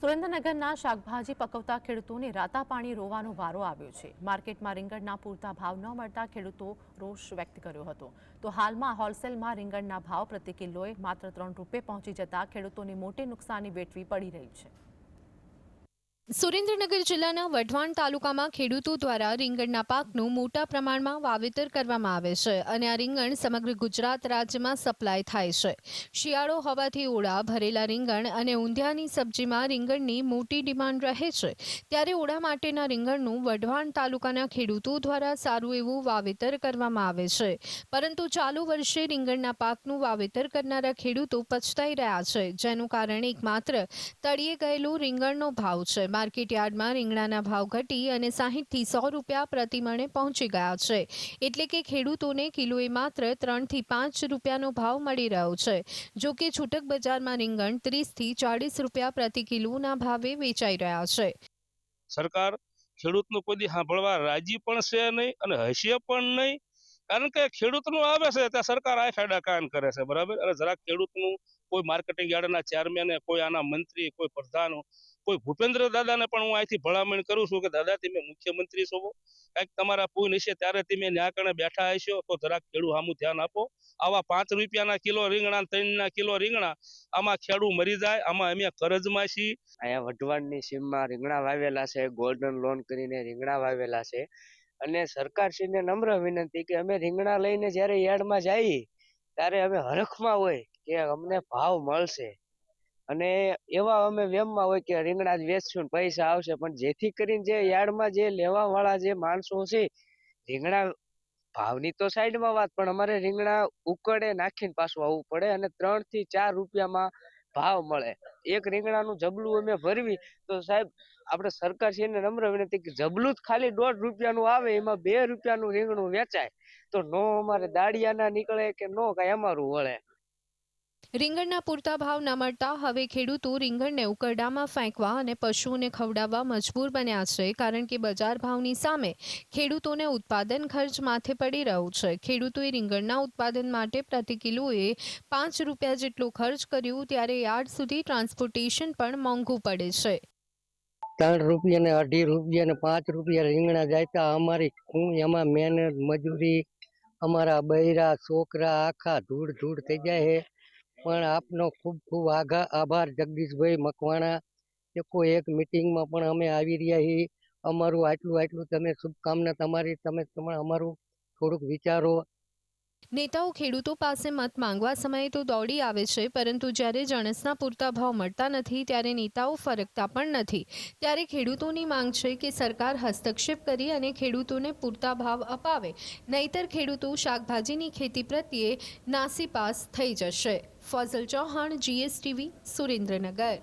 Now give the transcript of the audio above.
સુરેન્દ્રનગરના શાકભાજી પકવતા ખેડૂતોને રાતા પાણી રોવાનો વારો આવ્યો છે। માર્કેટમાં રીંગણના પૂરતા ભાવ ન મળતા ખેડૂતો રોષ વ્યક્ત કર્યો હતો। તો હાલમાં હોલસેલમાં રીંગણના ભાવ પ્રતિ કિલોએ માત્ર 3 રૂપિયે પહોંચી જતા ખેડૂતોને મોટી નુકસાની વેઠવી પડી રહી છે। સુરેન્દ્રનગર જિલ્લાના વઢવાણ તાલુકામાં ખેડૂતો દ્વારા રીંગણના પાકનું મોટા પ્રમાણમાં વાવેતર કરવામાં આવે છે અને આ રીંગણ સમગ્ર ગુજરાત રાજ્યમાં સપ્લાય થાય છે। શિયાળો હોવાથી ઓળા ભરેલા રીંગણ અને ઊંધિયાની સબ્જીમાં રીંગણની મોટી ડિમાન્ડ રહે છે, ત્યારે ઓળા માટેના રીંગણનું વઢવાણ તાલુકાના ખેડૂતો દ્વારા સારું એવું વાવેતર કરવામાં આવે છે, પરંતુ ચાલુ વર્ષે રીંગણના પાકનું વાવેતર કરનારા ખેડૂતો પછતાઈ રહ્યા છે, જેનું કારણ એકમાત્ર તળિયે ગયેલું રીંગણનો ભાવ છે। માર્કેટ યાર્ડમાં રીંગણાના ભાવ ઘટી અને 60 થી 100 રૂપિયા પ્રતિ મણે પહોંચી ગયા છે, એટલે કે ખેડૂતોને કિલોએ માત્ર 3 થી 5 રૂપિયાનો ભાવ મળી રહ્યો છે। જો કે છૂટક બજારમાં રીંગણ 30 થી 40 રૂપિયા પ્રતિ કિલોના ભાવે વેચાઈ રહ્યા છે। સરકાર ખેડૂતનું કોઈ દી સાંભળવા રાજી પણ છે નહીં અને હશે પણ નહીં, કારણ કે ખેડૂતનું આવે છે ત્યાં સરકાર આ ફાયદા કાન કરે છે, બરાબર। અને જરાક ખેડૂતનું કોઈ માર્કેટિંગ યાર્ડના ચેરમેન, કોઈ આના મંત્રી, કોઈ પ્રધાન, કોઈ ભૂપેન્દ્ર દાદાને પણ હું અહીંથી ભલામણ કરું છું કે દાદા તમે મુખ્યમંત્રી છો, કંઈક તમારા પૂન હશે ત્યારે તમે ન્યાકણે બેઠા હશો તો જરાક ખેડૂત સામું ધ્યાન આપો। આવા 5 રૂપિયાના કિલો રીંગણા, 3 કિલો રીંગણા, આમાં ખેડૂત મરી જાય, આમાં અમે કરજમાં છીએ। અહીંયા વઢવાણની સીમમાં રીંગણા વાવેલા છે, ગોલ્ડન લોન કરીને રીંગણા વાવેલા છે અને સરકારશ્રીને નમ્ર વિનંતી કે અમે રીંગણા લઈને જ્યારે યાર્ડમાં જઈએ ત્યારે અમે હરખમાં હોય કે અમને ભાવ મળશે અને એવા અમે વેમમાં હોય કે રીંગણા જ વેચશું પૈસા આવશે, પણ જેથી કરીને જે યાર્ડમાં જે લેવા વાળા જે માણસો છે, રીંગણા ભાવની તો સાઈડમાં વાત, પણ અમારે રીંગણા ઉકળે નાખીને પાછું આવવું પડે અને 3 થી 4 રૂપિયામાં ભાવ મળે। એક રીંગણાનું જબલું અમે ભરવી તો સાહેબ આપણે સરકારશ્રીને નમ્ર વિનંતી કે જબલું જ ખાલી 1.5 રૂપિયાનું આવે, એમાં 2 રૂપિયાનું રીંગણું વેચાય તો નો અમારે દાળિયા ના નીકળે કે નો કાંઈ અમારું વળે। રીંગણના પૂરતા ભાવ ન મળતા હવે ખેડૂતો રીંગણને ઉકરડામાં ફેંકવા અને પશુઓને ખવડાવવા મજબૂર બન્યા છે, કારણ કે બજાર ભાવની સામે ખેડૂતોને ઉત્પાદન ખર્ચ માથે પડી રહ્યો છે। ખેડૂતોએ રીંગણના ઉત્પાદન માટે પ્રતિ કિલોએ 5 રૂપિયા જેટલો ખર્ચ કર્યો, ત્યારે યાર્ડ સુધી ટ્રાન્સપોર્ટેશન પણ મોંઘું પડે છે। 3 રૂપિયા ને 2.5 રૂપિયા ને 5 રૂપિયા રીંગણા જાયતા અમારી એમાં મહેનત મજૂરી અમારા બૈરા છોકરા આખા ધૂળ ધૂળ થઈ જાય છે, પણ આપનો ખૂબ ખૂબ આભાર જગદીશભાઈ મકવાણા કે કોઈ એક મિટિંગમાં પણ અમે આવી રહ્યા છીએ। અમારું આટલું તમે શુભકામના તમારી, તમે અમારું થોડુંક વિચારો। નેતાઓ ખેડૂતો પાસે મત માંગવા સમયે તો દોડી આવે છે, પરંતુ જ્યારે જણસના પૂરતા ભાવ મળતા નથી ત્યારે નેતાઓ ફરકતા પણ નથી। ત્યારે ખેડૂતોની માંગ છે કે સરકાર હસ્તક્ષેપ કરી અને ખેડૂતોને પૂરતા ભાવ અપાવે, નહીતર ખેડૂતો શાકભાજીની ખેતી પ્રત્યે નાસીપાસ થઈ જશે। ફઝલ ચૌહાણ, GSTV, સુરેન્દ્રનગર।